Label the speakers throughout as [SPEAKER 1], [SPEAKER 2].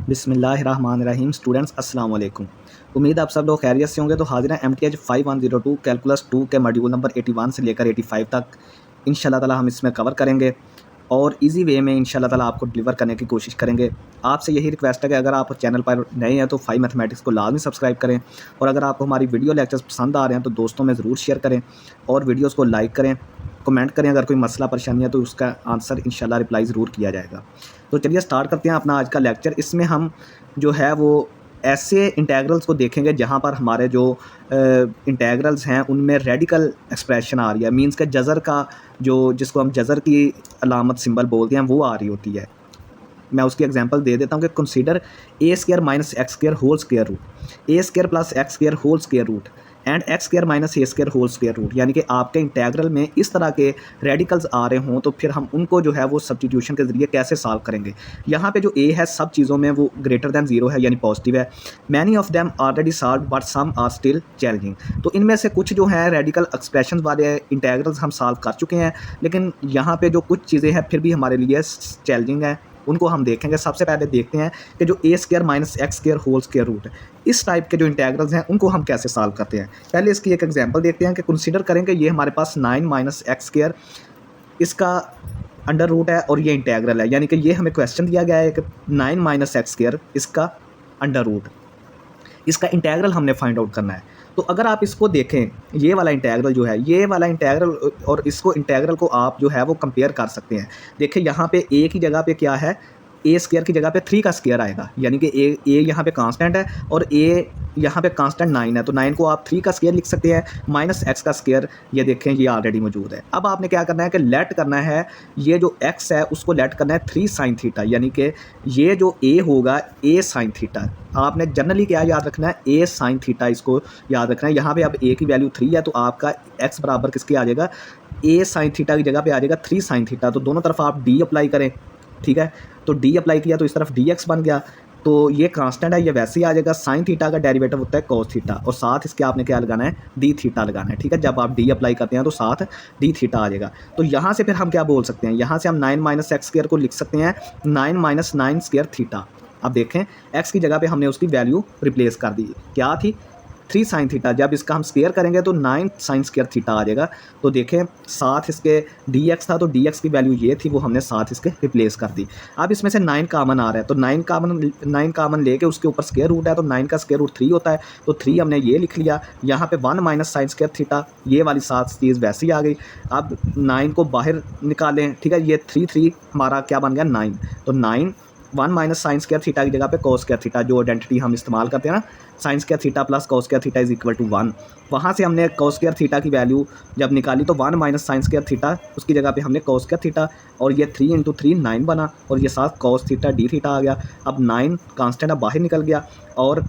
[SPEAKER 1] बिस्मिल्लाहिर्रहमानिर्रहीम। स्टूडेंट्स अस्सलाम वालेकुम। उम्मीद आप सब लोग खैरियत से होंगे। तो हाजिर हैं MTH 5102 कैलकुलस 2 के मॉड्यूल नंबर 81 से लेकर 85 तक इंशाल्लाह ताला हम इसमें कवर करेंगे और इजी वे में इंशाल्लाह ताला आपको डिलीवर करने की कोशिश करेंगे। आपसे यही रिक्वेस्ट है कि अगर आप चैनल पर नए हैं तो 5 मैथमेटिक्स को लाजमी सब्सक्राइब करें और अगर आपको हमारी वीडियो लेक्चर्स पसंद आ रहे हैं तो दोस्तों में ज़रूर शेयर करें और वीडियोज़ को लाइक करें, कमेंट करें। अगर कोई मसला परेशानी है तो उसका आंसर इंशाल्लाह रिप्लाई ज़रूर किया जाएगा। तो चलिए स्टार्ट करते हैं अपना आज का लेक्चर। इसमें हम जो है वो ऐसे इंटेग्रल्स को देखेंगे जहाँ पर हमारे जो इंटेग्रल्स हैं उनमें रेडिकल एक्सप्रेशन आ रही है, मींस के जज़र का जो जिसको हम जज़र की अलामत सिंबल बोलते हैं वो आ रही होती है। मैं उसकी एग्जांपल दे देता हूँ कि consider a square minus x square whole square root, a square plus x square whole square root and x square minus a square whole square root. यानी कि आपके इंटेग्रल में इस तरह के रेडिकल्स आ रहे हों तो फिर हम उनको जो है वो सब्स्टिट्यूशन के ज़रिए कैसे सॉल्व करेंगे। यहाँ पे जो ए है सब चीज़ों में वो ग्रेटर दैन ज़ीरो है यानी पॉजिटिव है। Many of them already solve but some are still challenging. तो इनमें से कुछ जो हैं रेडिकल एक्सप्रेशन वाले इंटेग्रल्स हम सॉल्व कर चुके हैं, लेकिन यहाँ पे जो कुछ चीज़ें हैं फिर भी हमारे लिए चैलेंजिंग है, उनको हम देखेंगे। सबसे पहले देखते हैं कि जो A square minus x square whole square root है, इस टाइप के जो इंटेग्रल्स हैं उनको हम कैसे सॉल्व करते हैं। पहले इसकी एक एग्जांपल देखते हैं कि कंसीडर करेंगे ये हमारे पास 9 माइनस एक्स स्क्वायर इसका अंडर रूट है और ये इंटेग्रल है। यानी कि ये हमें क्वेश्चन दिया गया है कि 9 माइनस एक्स स्क्वायर इसका अंडर रूट, इसका इंटेग्रल हमने फाइंड आउट करना है। तो अगर आप इसको देखें, ये वाला इंटेग्रल जो है, ये वाला इंटेग्रल और इसको इंटेग्रल को आप जो है वो कंपेयर कर सकते हैं। देखिए यहाँ पे ए की जगह पे क्या है, ए स्क्वायर की जगह पे 3 का स्क्वायर आएगा, यानी कि ए यहाँ पे कांस्टेंट है और ए यहाँ पे कांस्टेंट 9 है, तो 9 को आप 3 का स्क्वायर लिख सकते हैं माइनस एक्स का स्क्वायर। ये देखें ये ऑलरेडी मौजूद है। अब आपने क्या करना है कि लेट करना है, ये जो एक्स है उसको लेट करना है 3 साइन थीटा, यानी कि ये जो ए होगा ए साइन थीटा। आपने जनरली क्या याद रखना है, ए साइन थीटा इसको याद रखना है। यहाँ पे अब ए की वैल्यू 3 है तो आपका एक्स बराबर किसके आ जाएगा, ए साइन थीटा की जगह पे आ जाएगा 3 साइन थीटा। तो दोनों तरफ आप डी अप्लाई करें, ठीक है। तो डी अप्लाई किया तो इस तरफ डी एक्स बन गया, तो ये कांस्टेंट है, ये वैसे ही आ जाएगा। साइन थीटा का डेरिवेटिव होता है कॉस थीटा और साथ इसके आपने क्या लगाना है, डी थीटा लगाना है, ठीक है। जब आप डी अप्लाई करते हैं तो साथ डी थीटा आ जाएगा। तो यहाँ से फिर हम क्या बोल सकते हैं, यहाँ से हम 9 माइनस एक्स स्क्वायर को लिख सकते हैं 9 माइनस 9 स्क्वायर थीटा। अब देखें एक्स की जगह पे हमने उसकी वैल्यू रिप्लेस कर दी, क्या थी 3 साइन थीटा। जब इसका हम स्क्वायर करेंगे तो 9 साइन स्क्वायर थीटा आ जाएगा। तो देखें साथ इसके डी एक्स था तो डी एक्स की वैल्यू ये थी, वो हमने साथ इसके रिप्लेस कर दी। अब इसमें से 9 कामन आ रहा है तो 9 कामन लेके उसके ऊपर स्क्वायर रूट है तो 9 का स्क्वायर रूट 3 होता है, तो 3 हमने ये लिख लिया। यहाँ पे 1 माइनस साइन स्क्वायर थीटा, ये वाली साथ चीज़ वैसे ही आ गई। अब 9 को बाहर निकालें, ठीक है। ये 3 हमारा क्या बन गया 9, तो 9 1 माइनस साइन स्क्वायर थीटा की जगह पे कॉस स्क्वायर थीटा, जो आइडेंटिटी हम इस्तेमाल करते हैं ना, sine square theta plus cos square theta is equal to 1। वहाँ से हमने कॉस स्क्वायर थीटा की वैल्यू जब निकाली तो 1 माइनस साइन स्क्वायर थीटा, उसकी जगह पे हमने कॉस स्क्वायर थीटा और ये 3 इंटू 3 9 बना और ये साथ कॉस थीटा डी थीटा आ गया। अब 9 कांस्टेंट अब बाहर निकल गया और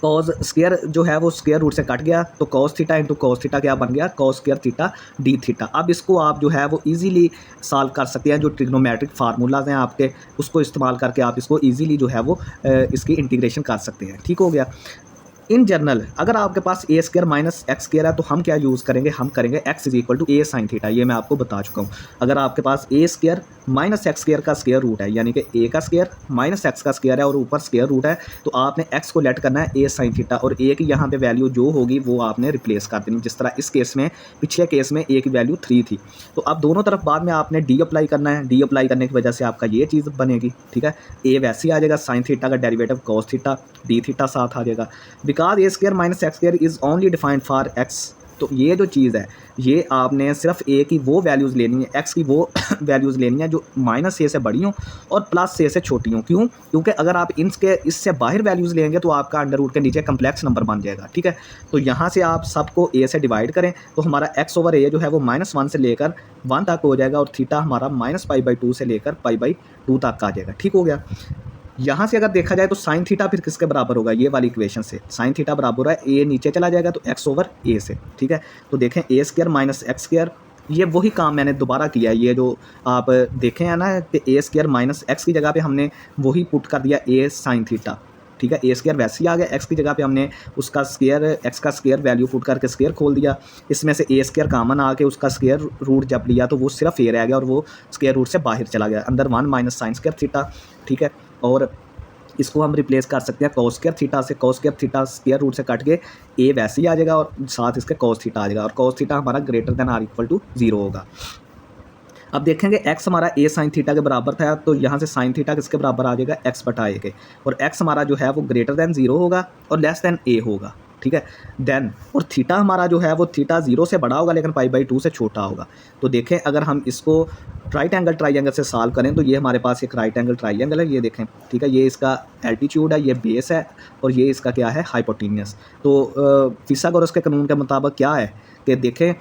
[SPEAKER 1] कॉस स्क्वायर जो है वो स्क्वायर रूट से कट गया, तो cos theta into cos theta क्या बन गया, cos square theta D theta. अब इसको आप जो है वो इजीली सॉल्व कर सकते हैं। जो ट्रिग्नोमेट्रिक फार्मूलाज हैं आपके, उसको इस्तेमाल करके आप इसको इजीली जो है वो इसकी इंटीग्रेशन कर सकते हैं, ठीक हो गया। इन जनरल अगर आपके पास a square minus x square है तो हम क्या यूज़ करेंगे, हम करेंगे x is equal to a sine theta. ये मैं आपको बता चुका हूँ। अगर आपके पास a square minus x square का स्क्वायर रूट है, यानी कि ए का स्क्वायर माइनस एक्स का स्क्वायर है और ऊपर स्क्वायर रूट है, तो आपने एक्स को लेट करना है ए साइन थीटा और ए की यहाँ पे वैल्यू जो होगी वो आपने रिप्लेस कर देनी। जिस तरह इस केस में, पिछले केस में ए की वैल्यू 3 थी, तो अब दोनों तरफ बाद में आपने डी अप्लाई करना है। डी अप्लाई करने की वजह से आपका ये चीज़ बनेगी, ठीक है। ए वैसे ही आ जाएगा, साइन थीटा का derivative cos theta D theta साथ आ जाएगा। Because A square minus x square is only defined for x, तो ये जो चीज़ है ये आपने सिर्फ ए की वो वैल्यूज़ लेनी है, एक्स की वो वैल्यूज़ लेनी है जो माइनस ए से बड़ी हों और प्लस ए से छोटी हों। क्यों? क्योंकि अगर आप इससे बाहर वैल्यूज़ लेंगे तो आपका अंडर रूट के नीचे कम्प्लेक्स नंबर बन जाएगा, ठीक है। तो यहाँ से आप सबको ए से डिवाइड करें तो हमारा एक्स ओवर ए जो है वो -1 से लेकर 1 तक हो जाएगा और थीटा हमारा -π/2 से लेकर π/2 तक आ जाएगा, ठीक हो गया। यहाँ से अगर देखा जाए तो साइन थीटा फिर किसके बराबर होगा, ये वाली इक्वेशन से साइन थीटा बराबर है ए नीचे चला जाएगा तो एक्स ओवर ए से, ठीक है। तो देखें ए स्क्वायर माइनस एक्स स्क्वायर, ये वही काम मैंने दोबारा किया है। ये जो आप देखें है ना कि ए स्क्वायर माइनस एक्स की जगह पे हमने वही पुट कर दिया ए साइन थीटा, ठीक है। ए स्क्वायर वैसे ही आ गया, एक्स की जगह पे हमने उसका स्क्वायर एक्स का स्क्वायर वैल्यू पुट करके स्क्वायर खोल दिया। इसमें से ए स्क्वायर कामन आके उसका स्क्वायर रूट जब लिया तो वो सिर्फ ए रह गया और वो स्क्वायर रूट से बाहर चला गया। अंदर 1 माइनस साइन स्क्वायर थीटा, ठीक है। और इसको हम रिप्लेस कर सकते हैं cos स्क्वायर थीटा से। cos square theta square root से कट के a वैसे ही आ जाएगा और साथ इसके cos थीटा आ जाएगा, और cos थीटा हमारा greater than or equal to 0 होगा। अब देखेंगे x हमारा a साइन थीटा के बराबर था, तो यहाँ से साइन थीटा किसके बराबर आ जाएगा, x बटा a के, और x हमारा जो है वो ग्रेटर देन 0 होगा और लेस देन a होगा, ठीक है। देन और थीटा हमारा जो है वो थीटा 0 से बड़ा होगा लेकिन π/2 से छोटा होगा। तो देखें अगर हम इसको राइट एंगल ट्राइंगल से सॉल्व करें तो ये हमारे पास एक राइट एंगल ट्राइंगल है, ये देखें, ठीक है। ये इसका एल्टीट्यूड है, ये बेस है, और ये इसका क्या है, हाइपोटेन्यूस। तो फिथागोरस के कानून के मुताबिक क्या है कि देखें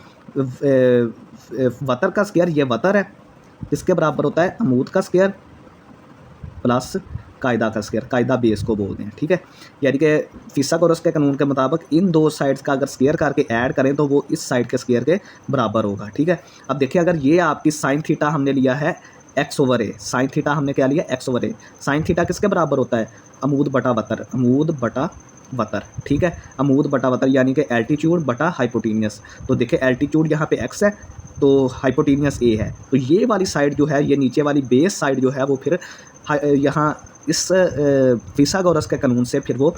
[SPEAKER 1] वतर का स्क्वायर, ये वतर है, इसके बराबर होता है अमूद का स्क्वायर प्लस कायदा का स्क्वायर, कायदा बेस को बोलते हैं, ठीक है। यानी कि फिथागोरस के कानून के मुताबिक इन दो साइड्स का अगर स्क्वायर करके ऐड करें तो वो इस साइड के स्क्वायर के बराबर होगा, ठीक है। अब देखिए अगर ये आपकी साइन थीटा हमने लिया है x/a, साइन थीटा हमने क्या लिया, x/a। साइन थीटा किसके बराबर होता है, अमूद बटा वतर, अमूद बटा वतर, ठीक है। अमूद बटा वतर यानी कि एल्टीट्यूड बटा हाइपोटेन्यूस। तो देखिए एल्टीट्यूड यहाँ पे x है तो हाइपोटेन्यूस a है, तो ये वाली साइड जो है, ये नीचे वाली बेस साइड जो है वो फिर यहाँ इस फिथागोरस के कानून से फिर वो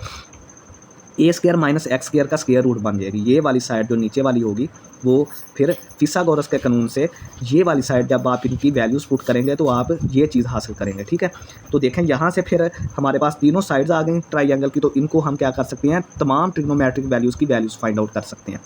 [SPEAKER 1] a square minus x square का स्क्वायर रूट बन जाएगी। ये वाली साइड जो नीचे वाली होगी वो फिर फिथागोरस के कानून से ये वाली साइड जब आप इनकी वैल्यूज़ पुट करेंगे तो आप ये चीज़ हासिल करेंगे, ठीक है। तो देखें यहाँ से फिर हमारे पास तीनों साइड्स आ गई ट्राइंगल की, तो इनको हम क्या कर सकते हैं, तमाम ट्रिग्नोमेट्रिक वैल्यूज़ की वैल्यूज़ फाइंड आउट कर सकते हैं।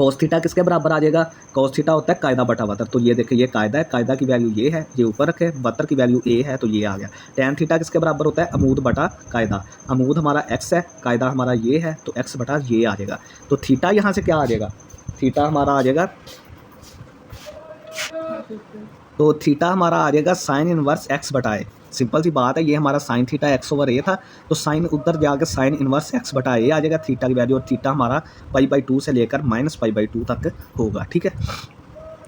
[SPEAKER 1] cos थीटा किसके बराबर आ जाएगा, cos थीटा होता है कायदा बटा वतर। तो ये देखिए ये कायदा है, कायदा की वैल्यू ये है, ये ऊपर रखे, वतर की वैल्यू a है तो ये आ गया। tan थीटा किसके बराबर होता है, अमूद बटा कायदा, अमूद हमारा x है, कायदा हमारा ये है तो x बटा ये आ जाएगा। तो थीटा यहाँ से क्या आ जाएगा, थीटा हमारा आ जाएगा, तो थीटा हमारा आ जाएगा साइन इनवर्स x बटा ए। सिंपल सी बात है, ये हमारा साइन थीटा x/a था तो साइन उधर जाकर साइन इनवर्स x बटा ए आ जाएगा थीटा की वैल्यू, और थीटा हमारा π/2 से लेकर -π/2 तक होगा, ठीक है।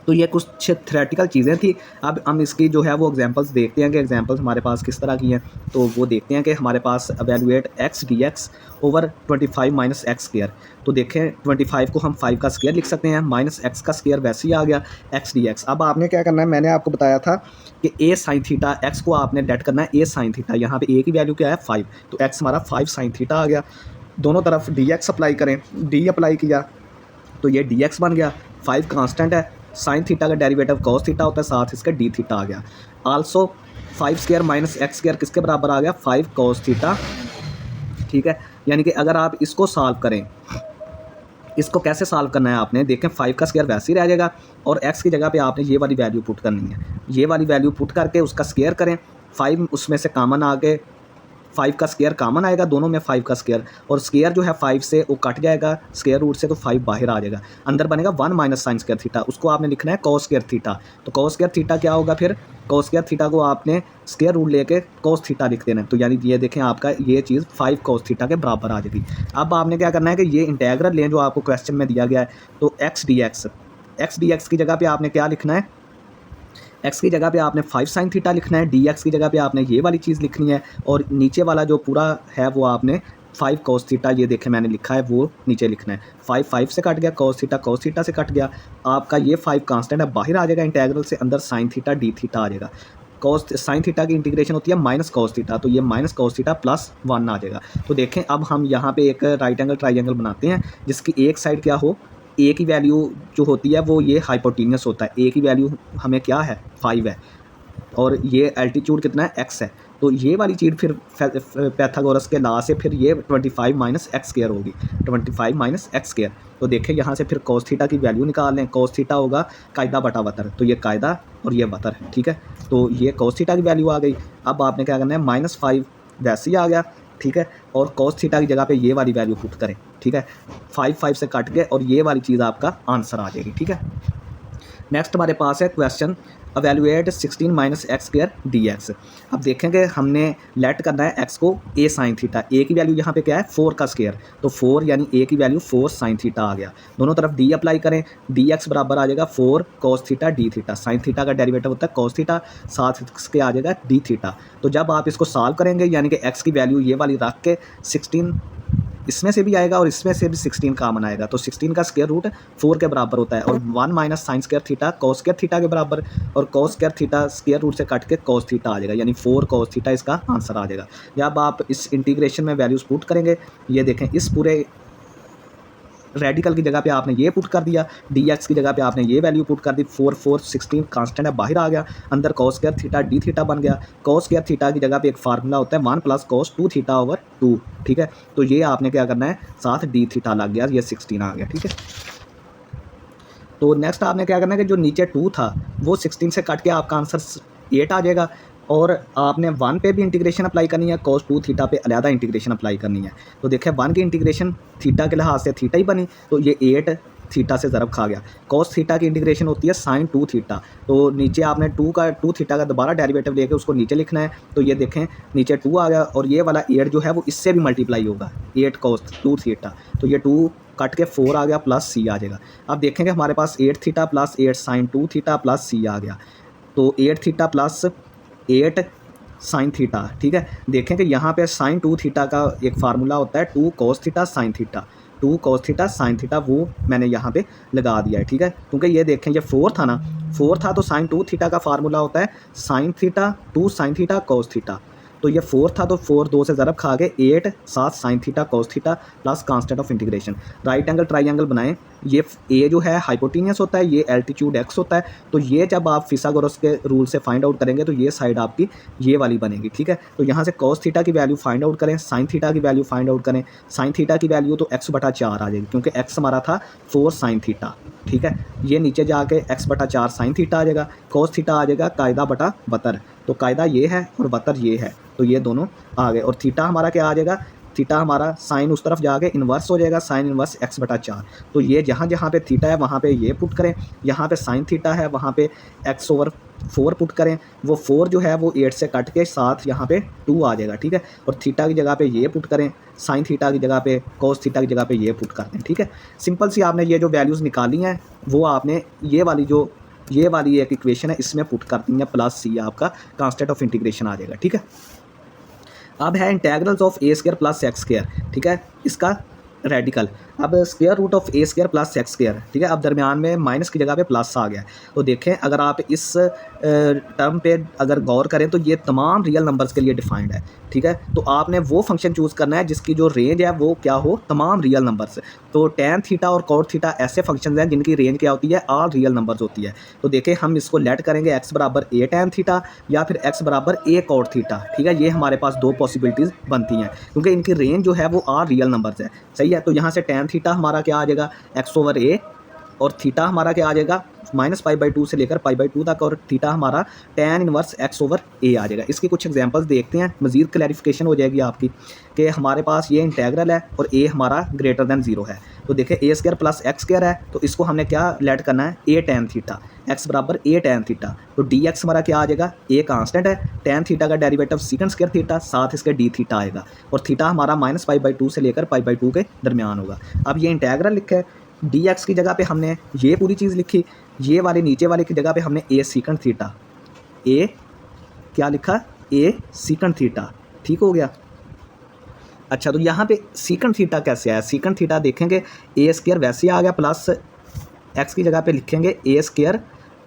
[SPEAKER 1] तो ये कुछ थ्योरेटिकल चीज़ें थी। अब हम इसकी जो है वो एग्जांपल्स देखते हैं कि एग्जांपल्स हमारे पास किस तरह की हैं। तो वो देखते हैं कि हमारे पास evaluate x dx over 25 minus x square. तो देखें 25 को हम 5 का स्क्वायर लिख सकते हैं, माइनस एक्स का स्क्वायर वैसे ही आ गया x dx। अब आपने क्या करना है, मैंने आपको बताया था कि a साइन थीटा, x को आपने लेट करना है a साइन थीटा, यहाँ पे a की वैल्यू क्या है 5, तो x हमारा 5 साइन थीटा आ गया। दोनों तरफ dx अप्लाई करें, d अप्लाई किया तो ये dx बन गया, 5 कांस्टेंट है, साइन थीटा का डेरिवेटिव cos थीटा होता है, साथ इसका d थीटा आ गया। Also 5 square minus x square किसके बराबर आ गया, 5 cos थीटा, ठीक है। यानी कि अगर आप इसको सॉल्व करें, इसको कैसे सॉल्व करना है आपने, देखें 5 का स्क्वायर वैसे ही रह जाएगा और x की जगह पे आपने ये वाली वैल्यू पुट करनी है, ये वाली वैल्यू पुट करके उसका स्क्वायर करें, 5 उसमें से कॉमन आ गए, 5 का स्क्वायर कॉमन आएगा दोनों में, 5 का स्क्वायर, और स्क्वायर जो है 5 से वो कट जाएगा स्क्वायर रूट से, तो 5 बाहर आ जाएगा, अंदर बनेगा 1 माइनस साइन स्क्वायर थीटा, उसको आपने लिखना है cos स्क्वायर थीटा। तो cos स्क्वायर थीटा क्या होगा, फिर cos स्क्वायर थीटा को आपने स्क्वायर रूट लेके cos थीटा लिख देना है। तो यानी ये देखें आपका ये चीज़ 5 cos थीटा के बराबर आ जाएगी। अब आपने क्या करना है कि ये इंटेग्रल लें जो आपको क्वेश्चन में दिया गया है, तो x dx की जगह पर आपने क्या लिखना है, x की जगह पे आपने 5 साइन थीटा लिखना है, dx की जगह पे आपने ये वाली चीज़ लिखनी है, और नीचे वाला जो पूरा है वो आपने 5 cos थीटा, ये देखें मैंने लिखा है वो नीचे लिखना है। 5 से कट गया, cos थीटा से कट गया, आपका ये 5 कांस्टेंट है, बाहर आ जाएगा इंटेग्रल से, अंदर साइन थीटा d थीटा आ जाएगा। साइन थीटा की इंटीग्रेशन होती है माइनस cos थीटा, तो ये माइनस cos थीटा प्लस 1 आ जाएगा। तो देखें अब हम यहाँ पे एक राइट एंगल ट्राइंगल बनाते हैं जिसकी एक साइड क्या हो, a की वैल्यू जो होती है वो ये हाइपोटेन्यूस होता है, a की वैल्यू हमें क्या है 5 है, और ये एल्टीट्यूड कितना है x है। तो ये वाली चीज़ फिर पैथागोरस के लॉ से फिर ये 25 माइनस एक्स स्क्वायर होगी, 25 माइनस एक्स स्क्वायर। तो देखें यहाँ से फिर cos थीटा की वैल्यू निकाल लें, cos थीटा होगा कायदा बटा वतर, तो ये कायदा और ये वतर है, ठीक है। तो ये cos थीटा की वैल्यू आ गई। अब आपने क्या करना है, -5 वैसे ही आ गया, ठीक है, और cos थीटा की जगह पे ये वाली वैल्यू पुट करें, ठीक है, 5 से कट गए और ये वाली चीज़ आपका आंसर आ जाएगी, ठीक है। नेक्स्ट हमारे पास है question evaluate 16 minus x square dx। अब देखेंगे हमने लेट करना है x को a साइन थीटा, a की वैल्यू यहाँ पे क्या है 4 का स्क्वायर, तो 4 यानी a की वैल्यू 4 साइन थीटा आ गया। दोनों तरफ d अप्लाई करें, dx बराबर आ जाएगा 4 cos theta d theta, sine theta का डेरिवेटिव होता है cos थीटा, साथ इसके आ जाएगा d थीटा। तो जब आप इसको सॉल्व करेंगे यानी कि x की वैल्यू ये वाली रख के 16 इसमें से भी आएगा और इसमें से भी 16 कॉमन आएगा, तो 16 का स्क्वायर रूट 4 के बराबर होता है, और 1 minus sine square theta cos square theta के बराबर, और cos square theta square root से कट के कॉस थीटा आ जाएगा, यानी 4 कॉस थीटा इसका आंसर आ जाएगा। जब आप इस इंटीग्रेशन में वैल्यूज़ पुट करेंगे, ये देखें इस पूरे रेडिकल की जगह पे आपने ये पुट कर दिया, dx की जगह पे आपने ये वैल्यू पुट कर दी, 4 4 16 कांस्टेंट है, बाहर आ गया, अंदर cos square theta d theta बन गया। cos स्क्वायर थीटा की जगह पे एक फार्मूला होता है 1 प्लस cos 2 थीटा ओवर 2, ठीक है। तो ये आपने क्या करना है, साथ d थीटा लग गया, ये 16 आ गया, ठीक है। तो नेक्स्ट आपने क्या करना है कि जो नीचे 2 था वो 16 से कट के आपका आंसर 8 आ जाएगा, और आपने 1 पे भी इंटीग्रेशन अप्लाई करनी है, cos 2 थीटा पे अलहदा इंटीग्रेशन अप्लाई करनी है। तो देखिए 1 की इंटीग्रेशन थीटा के लिहाज से थीटा ही बनी, तो ये 8 थीटा से ज़रब खा गया। cos थीटा की इंटीग्रेशन होती है sin 2 थीटा, तो नीचे आपने 2 थीटा का दोबारा डेरिवेटिव लेके उसको नीचे लिखना है। तो ये देखें नीचे 2 आ गया, और ये वाला 8 जो है वो इससे भी मल्टीप्लाई होगा, 8 cos 2 थीटा, तो ये 2 कट के 4 आ गया, प्लस c आ जाएगा। अब देखेंगे हमारे पास 8 theta plus 8 sin 2 theta plus c आ गया, तो 8 थीटा प्लस 8 साइन थीटा, ठीक है। देखें कि यहाँ पे साइन 2 थीटा का एक फार्मूला होता है 2 cos theta sine theta, 2 cos theta sine theta, वो मैंने यहाँ पे लगा दिया है, ठीक है। क्योंकि ये देखें ये 4 था ना, 4 था, तो साइन 2 थीटा का फार्मूला होता है sine theta 2 sine theta cos theta, तो ये 4 था, तो 4 2 से ज़रब खा के 8 7 sine theta cos theta plus constant of integration. Right angle triangle बनाएं, ये ए जो है हाइपोटेनियस होता है, ये एल्टीट्यूड x होता है, तो ये जब आप फिसागोरस के रूल से फाइंड आउट करेंगे तो ये साइड आपकी ये वाली बनेगी, ठीक है। तो यहाँ से cos थीटा की वैल्यू फाइंड आउट करें, साइन थीटा की वैल्यू फाइंड आउट करें। साइन थीटा की वैल्यू तो x/4 आ जाएगी, क्योंकि x हमारा था 4 साइन थीटा, ठीक है। ये नीचे जाके x/4 साइन थीटा आ जाएगा, cos थीटा आ जाएगा कायदा बटा बतर, तो कायदा ये है और बतर ये है, तो ये दोनों आ गए। और थीटा हमारा क्या आ जाएगा, थीटा हमारा साइन उस तरफ जाके इन्वर्स हो जाएगा, साइन इन्वर्स x/4। तो ये जहाँ जहाँ पे थीटा है वहाँ पे ये पुट करें, यहाँ पे साइन थीटा है वहाँ पे x/4 पुट करें, वो 4 जो है वो 8 से कट के साथ यहाँ पे 2 आ जाएगा, ठीक है। और थीटा की जगह पे ये पुट करें, साइन थीटा की जगह पे cos थीटा की जगह पे ये पुट कर दें, ठीक है। सिंपल सी आपने ये जो वैल्यूज़ निकाली हैं वो आपने ये वाली एक इक्वेशन है इसमें पुट कर दी है, प्लस c आपका कांस्टेंट ऑफ इंटीग्रेशन आ जाएगा, ठीक है। अब है integrals of a square plus x square, ठीक है, इसका रेडिकल। अब square root of a square plus x square, ठीक है। अब दरमियान में माइनस की जगह पे प्लस आ गया, तो देखें अगर आप इस टर्म पे अगर गौर करें तो ये तमाम रियल नंबर्स के लिए डिफाइंड है, ठीक है। तो आपने वो फंक्शन चूज़ करना है जिसकी जो रेंज है वो क्या हो, तमाम रियल नंबर्स। तो टैन थीटा और कॉट थीटा ऐसे फंक्शन हैं जिनकी रेंज क्या होती है, ऑल रियल नंबर्स होती है। तो देखें हम इसको लेट करेंगे x बराबर a टैन थीटा या फिर x बराबर a कॉट थीटा, ठीक है। ये हमारे पास दो पॉसिबिलिटीज़ बनती हैं क्योंकि इनकी रेंज जो है वो ऑल रियल नंबर्स है, सही है। तो यहाँ से टैन थीटा हमारा क्या आ जाएगा x/a, और थीटा हमारा क्या आ जाएगा -π/2 से लेकर π/2 तक, और थीटा हमारा tan इनवर्स x/a आ जाएगा। इसकी कुछ एग्जांपल्स देखते हैं, मज़ीद क्लैरिफिकेशन हो जाएगी आपकी कि हमारे पास ये इंटेग्रल है और a हमारा ग्रेटर दैन 0 है। तो देखिए a square plus x square है, तो इसको हमने क्या लेट करना है, a tan थीटा, x बराबर a tan थीटा। तो dx हमारा क्या आ जाएगा, a कांस्टेंट है, tan थीटा का डेरिवेटिव सीकेंट स्क्वायर थीटा, साथ इसके d थीटा आएगा, और थीटा हमारा -π/2 से लेकर π/2 के दरमियान होगा। अब ये इंटेग्रल लिखा है, dx की जगह पे हमने ये पूरी चीज़ लिखी, ये वाले नीचे वाले की जगह पे हमने a सीकेंट थीटा, a क्या लिखा, a सीकेंट थीटा, ठीक हो गया। अच्छा, तो यहाँ पे सीकेंट थीटा कैसे आया, सीकेंट थीटा देखेंगे a स्क्वायर वैसे आ गया, प्लस x की जगह पे लिखेंगे a square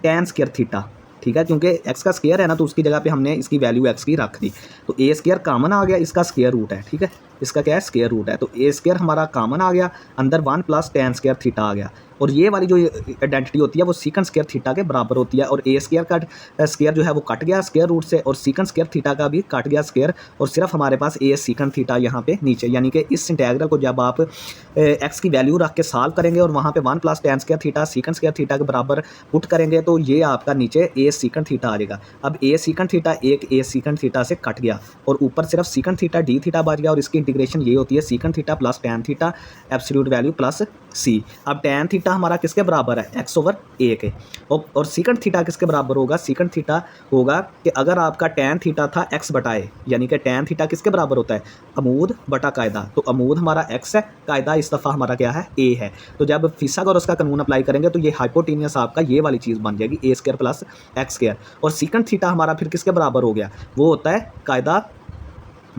[SPEAKER 1] tan square theta, ठीक है, क्योंकि x का स्क्वायर है ना, तो उसकी जगह पे हमने इसकी वैल्यू x की रख दी। तो a स्क्वायर कॉमन आ गया, इसका स्क्वायर रूट है, ठीक है, इसका क्या है, स्क्वायर रूट है। तो a स्क्वायर हमारा कॉमन आ गया, अंदर 1 प्लस tan स्क्वायर थीटा आ गया, और ये वाली जो आइडेंटिटी होती है वो सीकेंट स्क्वायर थीटा के बराबर होती है। और a स्क्वायर का स्क्वायर जो है वो कट गया स्क्वायर रूट से, और सीकेंट स्क्वायर थीटा का भी कट गया स्क्वायर, और सिर्फ हमारे पास a सीकेंट थीटा यहाँ पे नीचे, यानी कि इस इंटेग्रल को जब आप x की वैल्यू रख के सॉल्व करेंगे और वहाँ पे 1 plus tan square theta secant square theta के बराबर पुट करेंगे, तो ये आपका नीचे a सीकेंट थीटा आ जाएगा। अब a सीकेंट थीटा एक a सीकेंट थीटा से कट गया, और ऊपर सिर्फ सीकेंट थीटा d थीटा बच गया, और इसकी इंटीग्रेशन ये होती है secant theta plus tan theta absolute value plus c। अब tan थीटा हमारा किसके बराबर है, x/a के, और सीकेंट थीटा किसके बराबर होगा, सीकेंट थीटा होगा कि अगर आपका tan थीटा था x/a, यानी कि tan थीटा किसके बराबर होता है, अमूद बटा कायदा। तो अमूद हमारा x है, कायदा इस दफ़ा हमारा क्या है, a है। तो जब फिसागोरस का कानून अप्लाई करेंगे तो ये हाइपोटेनियस आपका ये वाली चीज़ बन जाएगी, a square plus x square. और सीकेंट थीटा हमारा फिर किसके बराबर हो गया, वो होता है कायदा,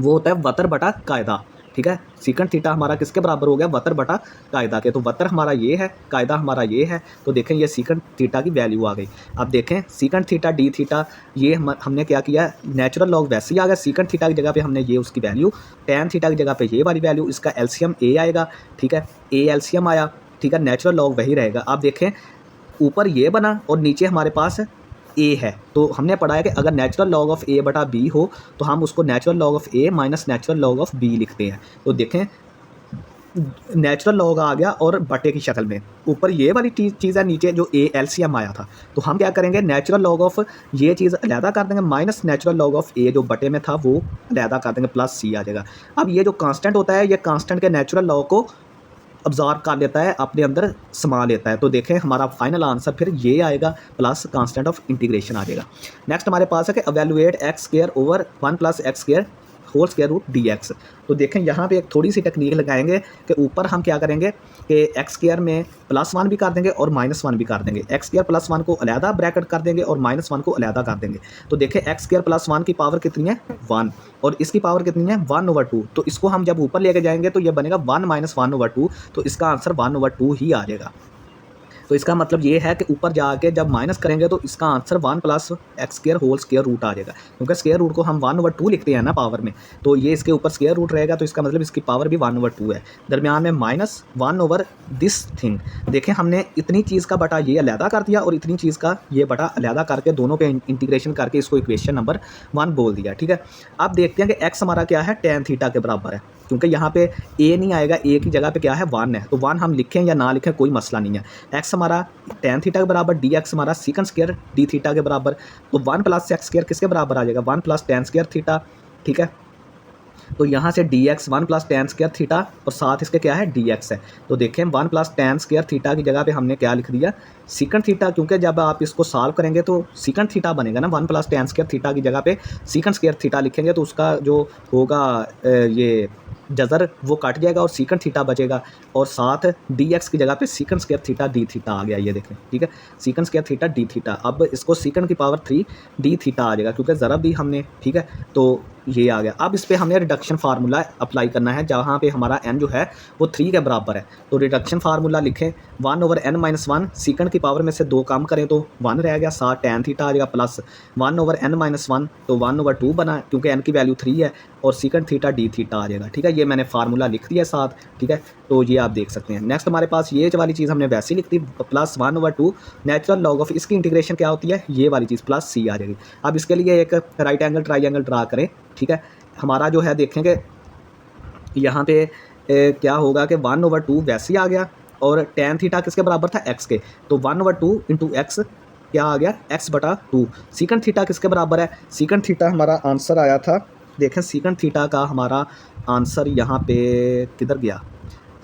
[SPEAKER 1] वो होता है वतर बटा कायदा, ठीक ठीक है। सीकंट थीटा हमारा किसके बराबर हो गया, वतर बटा कायदा के। तो वतर हमारा ये है, कायदा हमारा ये है। तो देखें ये सीकंट थीटा की वैल्यू आ गई। अब देखें सीकंट थीटा डी थीटा, ये हमने क्या किया, नेचुरल लॉग वैसे ही आ गया। सीकंट थीटा की जगह पे हमने ये उसकी वैल्यू, टैन थीटा की जगह पे ये वाली वैल्यू, इसका एलसीएम ए आएगा, ठीक है। ए एलसीएम आया, ठीक है। नेचुरल लॉग वही रहेगा। आप देखें ऊपर ये बना और नीचे हमारे पास ए है। तो हमने पढ़ा है कि अगर नेचुरल लॉग ऑफ ए बटा बी हो तो हम उसको natural log of a minus natural log of b लिखते हैं। तो देखें नेचुरल लॉग आ गया और बटे की शक्ल में, ऊपर ये वाली चीज़ है, नीचे जो ए एलसीएम आया था। तो हम क्या करेंगे, नेचुरल लॉग ऑफ ये चीज़ अलहदा कर देंगे, माइनस नेचुरल लॉग ऑफ ए जो बटे में था वो अलहदा कर देंगे, प्लस सी आ जाएगा। अब ये जो कांस्टेंट होता है, ये कांस्टेंट के नेचुरल लॉग को अब्जॉर्ब कर लेता है, अपने अंदर समा लेता है। तो देखें हमारा फाइनल आंसर फिर ये आएगा, प्लस कांस्टेंट ऑफ इंटीग्रेशन आ जाएगा। नेक्स्ट हमारे पास है कि evaluate x square over 1 plus x square whole square root d x. तो देखें यहाँ पे एक थोड़ी सी टेक्निक लगाएंगे कि ऊपर हम क्या करेंगे कि एक्स स्क्वायर में +1 भी कर देंगे और -1 भी कर देंगे। एक्स स्क्वायर +1 को अलहदा ब्रैकेट कर देंगे और -1 को अलहदा कर देंगे। तो देखें एक्स स्क्वायर +1 की पावर कितनी है, 1, और इसकी पावर कितनी है, 1/2। तो इसको हम जब ऊपर लेके जाएंगे तो ये बनेगा 1 - 1/2। तो इसका आंसर 1/2 ही आ जाएगा। तो इसका मतलब ये है कि ऊपर जाके जब माइनस करेंगे तो इसका answer 1 plus x square whole square root आ जाएगा, क्योंकि स्क्वायर रूट को हम 1/2 लिखते हैं ना पावर में। तो ये इसके ऊपर स्क्वायर रूट रहेगा, तो इसका मतलब इसकी पावर भी 1/2 है। दरमियान में -1 दिस थिंग। देखें हमने इतनी चीज़ का बटा ये अलहदा कर दिया और इतनी चीज़ का ये बटा अलहदा करके दोनों पे इंटीग्रेशन करके इसको इक्वेशन नंबर 1 बोल दिया, ठीक है। अब देखते हैं कि एक्स हमारा क्या है, टैन थीटा के बराबर है, क्योंकि यहाँ पे ए नहीं आएगा, ए की जगह पे क्या है 1 है। तो 1 हम लिखें या ना लिखें कोई मसला नहीं है। एक्स हमारा टैन थीटा के बराबर, डी एक्स हमारा सीकंट स्क्वायर डी थीटा के बराबर। तो 1 प्लस एक्स स्क्वायर किसके बराबर आ जाएगा, 1 प्लस टैन स्क्वायर थीटा, ठीक है। तो यहाँ से D x 1 plus tan square theta और साथ इसके क्या है डी एक्स है। तो देखें 1 प्लस टैन स्क्वायर थीटा की जगह पे हमने क्या लिख दिया, सीकंट थीटा, क्योंकि जब आप इसको सॉल्व करेंगे तो सीकंट थीटा बनेगा ना। 1 प्लस टैन स्क्वायर थीटा की जगह पे सीकंट स्क्वायर थीटा लिखेंगे तो उसका जो होगा ये जज़र वो कट जाएगा और सीकंट थीटा बचेगा, और साथ डी एक्स की जगह पे सीकंट स्क्वायर थीटा डी थीटा आ गया, ये देखें, ठीक है। सीकंट स्क्वायर थीटा डी थीटा, अब इसको सीकंट की पावर 3 डी थीटा आ जाएगा, क्योंकि ज़रा भी हमने, ठीक है। तो ये आ गया। अब इस पर हमने रिडक्शन फार्मूला अप्लाई करना है, जहाँ पे हमारा n जो है वो 3 के बराबर है। तो रिडक्शन फार्मूला लिखें, 1/n-1, सीकंट की पावर में से 2 कम करें तो 1 रह गया, साथ टैन थीटा आ जाएगा, प्लस 1/n-1 तो 1/2 बना, क्योंकि n की वैल्यू 3 है, और सीकंट थीटा डी थीटा आ जाएगा, ठीक है। ये मैंने फार्मूला लिख दिया साथ, ठीक है। तो ये आप देख सकते हैं। नेक्स्ट हमारे पास ये वाली चीज़ हमने वैसे ही लिख दी, प्लस 1/2 नेचुरल लॉग ऑफ, इसकी इंटीग्रेशन क्या होती है, ये वाली चीज़ प्लस सी आ जाएगी। अब इसके लिए एक राइट एंगल ट्राइंगल ड्रा करें, ठीक है। हमारा जो है देखेंगे यहाँ पे क्या होगा कि 1/2 वैसे ही आ गया, और टैन थीटा किसके बराबर था, एक्स के। तो 1/2 इंटू एक्स क्या आ गया, x/2। सीकंट थीटा किसके बराबर है, सीकंट थीटा हमारा आंसर आया था, देखें सीकंट थीटा का हमारा आंसर यहाँ पे किधर गया,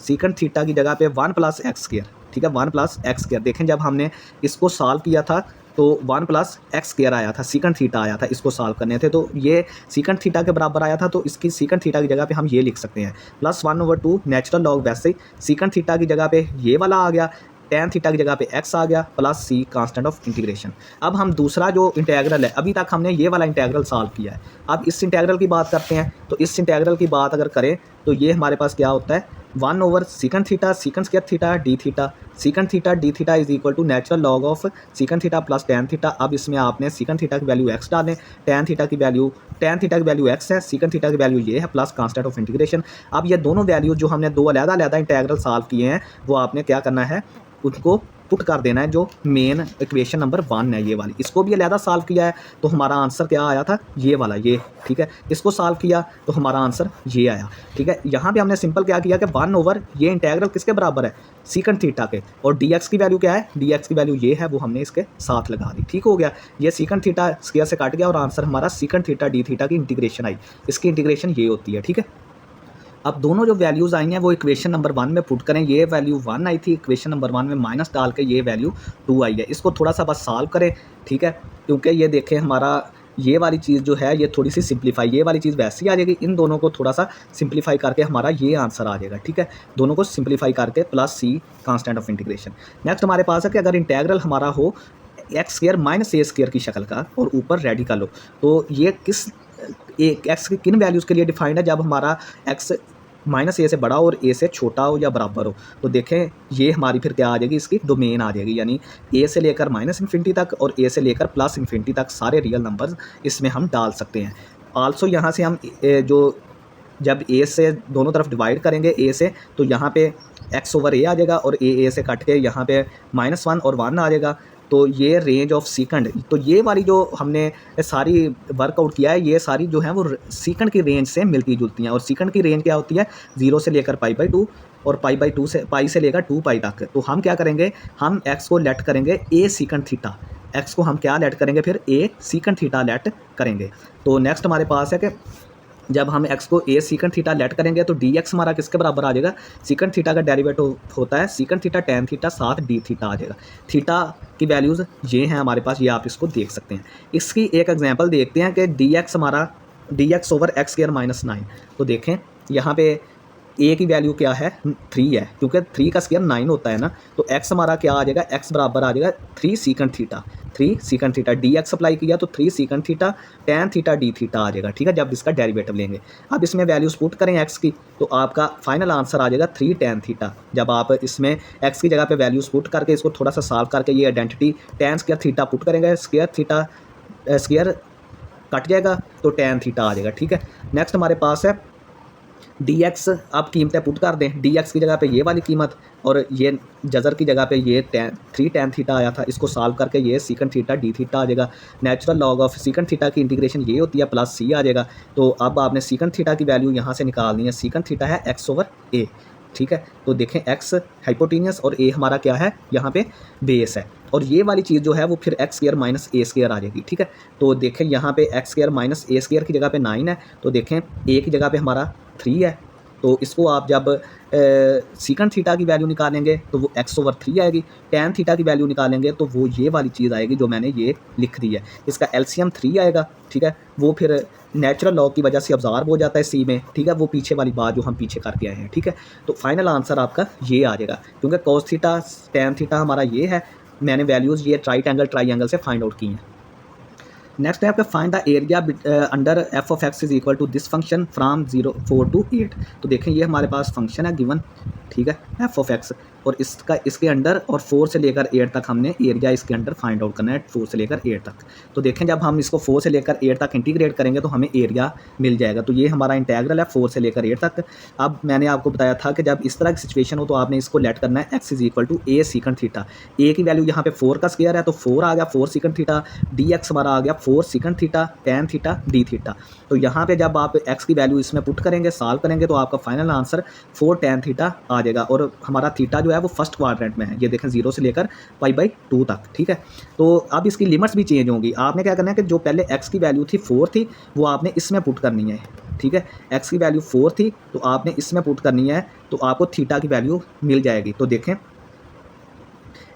[SPEAKER 1] सीकंट थीटा की जगह पे 1 प्लस एक्स स्क्वायर, ठीक है। 1 प्लस एक्स स्क्वायर, देखें जब हमने इसको सॉल्व किया था तो 1 प्लस एक्स स्क्वायर आया था, सीकंट थीटा आया था, इसको सॉल्व करने थे। तो ये सीकंट थीटा के बराबर आया था, तो इसकी सीकंट थीटा की जगह पे हम ये लिख सकते हैं, प्लस 1/2 नेचुरल लॉग वैसे ही सीकंट थीटा की जगह पे ये वाला आ गया, टैन थीटा की जगह पे x आ गया, plus c constant of integration. अब हम दूसरा जो इंटेग्रल है, अभी तक हमने ये वाला इंटेग्रल सॉल्व किया है, अब इस इंटेग्रल की बात करते हैं। तो इस इंटेग्रल की बात अगर करें तो ये हमारे पास क्या होता है, 1/सीकंट theta secant square theta D theta, secant theta D theta is equal to natural log of secant theta plus tan theta. अब इसमें आपने सीकंट थीटा की वैल्यू x डालें, टैन थीटा की वैल्यू x है, सीकंट थीटा की वैल्यू ये है, प्लस कांस्टेंट ऑफ इंटीग्रेशन। अब ये दोनों वैल्यू जो हमने 2 अलग-अलग इंटेग्रल सॉल्व किए हैं, वो आपने क्या करना है, उनको पुट कर देना है, जो मेन इक्वेशन नंबर 1 है ये वाली, इसको भी अलहदा सॉल्व किया है तो हमारा आंसर क्या आया था, ये वाला, ये, ठीक है। इसको सॉल्व किया तो हमारा आंसर ये आया, ठीक है। यहाँ पे हमने सिंपल क्या किया कि 1 ये इंटेग्रल किसके बराबर है, सीकंट थीटा के, और डी एक्स की वैल्यू क्या है, डी एक्स की वैल्यू ये है, वो हमने इसके साथ लगा दी, ठीक हो गया। ये सीकंट थीटा स्क्वायर से काट गया और आंसर हमारा सीकंट थीटा डी थीटा की इंटीग्रेशन आई, इसकी इंटीग्रेशन ये होती है, ठीक है। अब दोनों जो वैल्यूज़ आई हैं वो इक्वेशन नंबर 1 में पुट करें, ये वैल्यू 1 आई थी, इक्वेशन नंबर 1 में माइनस डाल के ये वैल्यू 2 आई है। इसको थोड़ा सा बस सॉल्व करें, ठीक है, क्योंकि ये देखें हमारा ये वाली चीज़ जो है ये थोड़ी सी सिंप्लीफाई, ये वाली चीज़ वैसी आ जाएगी, इन दोनों को थोड़ा सा सिंप्लीफाई करके हमारा ये आंसर आ जाएगा, ठीक है। दोनों को सिंप्लीफाई करके plus c constant of integration. Next हमारे पास है कि अगर इंटेग्रल हमारा हो x square minus a square की शक्ल का और ऊपर रेडिकल हो, तो ये किस एक्स की किन वैल्यूज़ के लिए डिफाइंड है, जब हमारा एक्स माइनस ए से बड़ा और ए से छोटा हो या बराबर हो। तो देखें ये हमारी फिर क्या आ जाएगी, इसकी डोमेन आ जाएगी, यानी ए से लेकर माइनस इन्फिनिटी तक और ए से लेकर प्लस इन्फिनिटी तक सारे रियल नंबर्स इसमें हम डाल सकते हैं। आल्सो यहाँ से हम जो जब ए से दोनों तरफ डिवाइड करेंगे ए से, तो यहाँ पे एक्स ओवर ए आ जाएगा और ए से कट के यहाँ पे -1 और 1 आ जाएगा। तो ये रेंज ऑफ सीकंड, तो ये वाली जो हमने सारी वर्कआउट किया है ये सारी जो है वो सीकंड की रेंज से मिलती जुलती हैं। और सीकंड की रेंज क्या होती है, 0 से लेकर π/2 और π/2 से पाई से लेकर 2π तक। तो हम क्या करेंगे, हम एक्स को लेट करेंगे ए सीकंड थीटा, एक्स को हम क्या लेट करेंगे फिर ए सीकंड थीटा लेट करेंगे। तो नेक्स्ट हमारे पास है कि जब हम x को ए सीकंड थीटा लेट करेंगे तो dx हमारा किसके बराबर आ जाएगा, सीकंड थीटा का डेरिवेटिव होता है सीकंड थीटा tan थीटा साथ d थीटा आ जाएगा। थीटा की वैल्यूज़ ये हैं हमारे पास, ये आप इसको देख सकते हैं। इसकी एक एग्जांपल देखते हैं कि dx हमारा dx ओवर x² -9। तो देखें यहाँ पे ए की वैल्यू क्या है, 3 है, क्योंकि 3 का स्क्वायर 9 होता है ना। तो x हमारा क्या आ जाएगा, x बराबर आ जाएगा 3 secant theta, 3 secant theta dx apply किया तो 3 secant theta tan theta d theta आ जाएगा, ठीक है, जब इसका डेरिवेटिव लेंगे। अब इसमें वैल्यूज़ पुट करें x की, तो आपका फाइनल आंसर आ जाएगा 3 tan थीटा। जब आप इसमें x की जगह पे वैल्यूज़ पुट करके इसको थोड़ा सा सॉल्व करके ये identity tan square theta put करेंगे, स्क्वायर थीटा स्क्वायर कट जाएगा तो tan थीटा आ जाएगा, ठीक है। नेक्स्ट हमारे पास है dx, आप कीमतें पुट कर दें, dx की जगह पे ये वाली कीमत और ये जज़र की जगह पे ये 3 tan थीटा आया था, इसको सॉल्व करके ये सीकंड थीटा d थीटा आ जाएगा। Natural log of secant theta की इंटीग्रेशन ये होती है प्लस c आ जाएगा। तो अब आपने सीकंड थीटा की वैल्यू यहाँ से निकालनी है, सीकंड थीटा है x ओवर a, ठीक है। तो देखें x हाइपोटेनियस और a हमारा क्या है, यहाँ पे बेस है, और ये वाली चीज़ जो है वो फिर x² माइनस a² आ जाएगी, ठीक है। तो देखें यहाँ पे x² माइनस a² की जगह पे 9 है, तो देखें a की जगह पे हमारा 3 है। तो इसको आप जब सीकंड थीटा की वैल्यू निकालेंगे तो वो x ओवर 3 आएगी, tan थीटा की वैल्यू निकालेंगे तो वो ये वाली चीज़ आएगी जो मैंने ये लिख दी है, इसका LCM 3 आएगा, ठीक है। वो फिर नेचुरल लॉ की वजह से अब्जॉर्ब हो जाता है सी में, ठीक है, वो पीछे वाली बात जो हम पीछे करके आए हैं, ठीक है। तो फाइनल आंसर आपका ये आ जाएगा, क्योंकि cos थीटा tan थीटा हमारा ये है, मैंने वैल्यूज़ ये ट्राइंगल से फाइंड आउट की हैं। नेक्स्ट है आपका find the area under f of x is equal to this function from 4 to 8। तो देखें ये हमारे पास फंक्शन है गिवन, ठीक है, एफ ऑफ एक्स, और इसके अंडर और 4 से लेकर 8 तक हमने एरिया इसके अंडर फाइंड आउट करना है, 4 से लेकर 8 तक। तो देखें जब हम इसको 4 से लेकर 8 तक इंटीग्रेट करेंगे तो हमें एरिया मिल जाएगा। तो ये हमारा इंटेग्रल है 4 से लेकर 8 तक। अब मैंने आपको बताया था कि जब इस तरह की सिचुएशन हो तो आपने इसको लेट करना है X is equal to A secant theta. A की वैल्यू यहाँ पे 4 का स्क्वायर है तो 4 आ गया 4 सीकंड थीटा, डी एक्स हमारा आ गया 4 secant theta, tan theta, D theta. तो यहाँ पे जब आप x की वैल्यू इसमें पुट करेंगे, सॉल्व करेंगे, तो आपका फाइनल आंसर 4 tan थीटा आ जाएगा। और हमारा थीटा जो है वो फर्स्ट क्वाड्रेंट में है, ये देखें 0 से लेकर π/2 तक, ठीक है। तो अब इसकी लिमिट्स भी चेंज होंगी। आपने क्या करना है कि जो पहले x की वैल्यू थी 4 थी वो आपने इसमें पुट करनी है, ठीक है। x की वैल्यू 4 थी तो आपने इसमें पुट करनी है, तो आपको थीटा की वैल्यू मिल जाएगी। तो देखें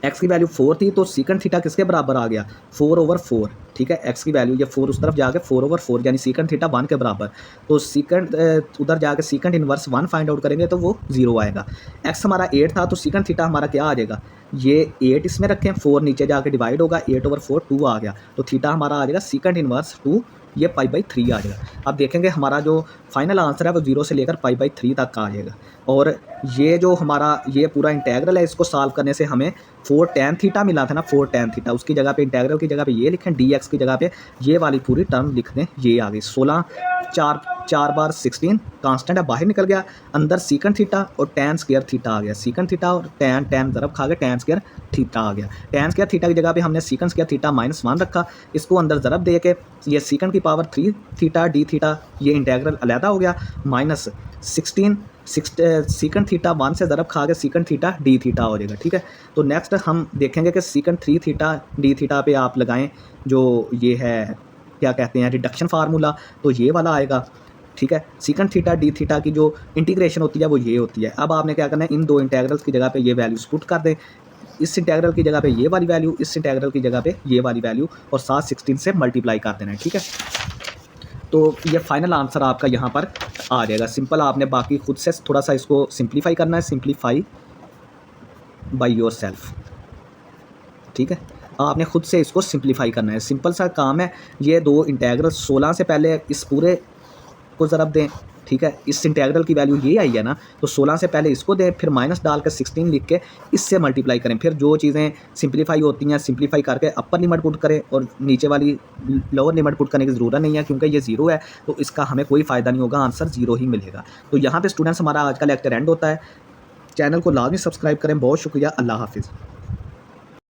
[SPEAKER 1] x की वैल्यू 4 थी तो सीकंड थीटा किसके बराबर आ गया, 4/4, ठीक है। x की वैल्यू ये 4 उस तरफ जाके 4/4 यानी सीकंड थीटा 1 के बराबर। तो सीकंड उधर जाके सीकंड इनवर्स 1 फाइंड आउट करेंगे तो वो 0 आएगा। x हमारा 8 था तो सीकंड थीटा हमारा क्या आ जाएगा, ये 8 इसमें रखें, 4 नीचे जाके डिवाइड होगा, 8/4 2 आ गया। तो थीटा हमारा आ जाएगा सीकंड इनवर्स 2, ये π/3 आ जाएगा। अब देखेंगे हमारा जो फाइनल आंसर है वो 0 से लेकर π/3 तक आ जाएगा। और ये जो हमारा ये पूरा इंटेग्रल है, इसको सॉल्व करने से हमें 4 tan थीटा मिला था ना, 4 tan थीटा, उसकी जगह पे इंटेग्रल की जगह पे ये लिखें, dx की जगह पे ये वाली पूरी टर्म लिख दें, ये आ गई 16 4 बार 16 कांस्टेंट है, बाहर निकल गया, अंदर सीकंड थीटा और tan स्क्वायर थीटा आ गया, सीकंड थीटा और tan ज़रब खा गया, tan स्क्वायर थीटा आ गया। tan स्क्वायर थीटा की जगह पे हमने सीकंड स्क्वायर थीटा -1 रखा, इसको अंदर ज़रब दे के ये सीकंड की पावर 3 थीटा डी थीटा, ये इंटेग्रल अलहदा हो गया, -16 सीकंड थीटा 1 से ज़रब खा के सीकंड थीटा डी थीटा हो जाएगा, ठीक है। तो नेक्स्ट हम देखेंगे कि सीकंड 3 थीटा डी थीटा पे आप लगाएं जो ये है क्या कहते हैं रिडक्शन फार्मूला, तो ये वाला आएगा, ठीक है। सीकंड थीटा डी थीटा की जो इंटीग्रेशन होती है वो ये होती है। अब आपने क्या करना है, इन दो इंटेग्रल्स की जगह पे ये वैल्यूज पुट कर दें, इस इंटेग्रल की जगह पे ये वाली वैल्यू, इस इंटेग्रल की जगह पे ये वाली वैल्यू, और साथ 16 से मल्टीप्लाई कर देना है, ठीक है। तो ये फाइनल आंसर आपका यहाँ पर आ जाएगा। सिंपल आपने बाकी खुद से थोड़ा सा इसको सिंप्लीफाई करना है, सिंप्लीफाई बाय योर सेल्फ, ठीक है। आपने खुद से इसको सिंप्लीफाई करना है, सिंपल सा काम है। ये दो इंटेग्रल 16 से पहले इस पूरे को ज़रब दें, ठीक है, इस इंटीग्रल की वैल्यू ये आई है ना, तो 16 से पहले इसको दें, फिर माइनस डाल कर 16 लिख के इससे मल्टीप्लाई करें। फिर जो चीज़ें सिंप्लीफाई होती हैं सिंप्लीफाई करके अपर लिमिट पुट करें और नीचे वाली लोअर लिमिट पुट करने की ज़रूरत नहीं है, क्योंकि ये ज़ीरो है तो इसका हमें कोई फ़ायदा नहीं होगा, आंसर ज़ीरो ही मिलेगा। तो यहाँ पे स्टूडेंट्स हमारा आज का लेक्चर एंड होता है। चैनल को लाजमी सब्सक्राइब करें। बहुत शुक्रिया। अल्लाह हाफ़िज़।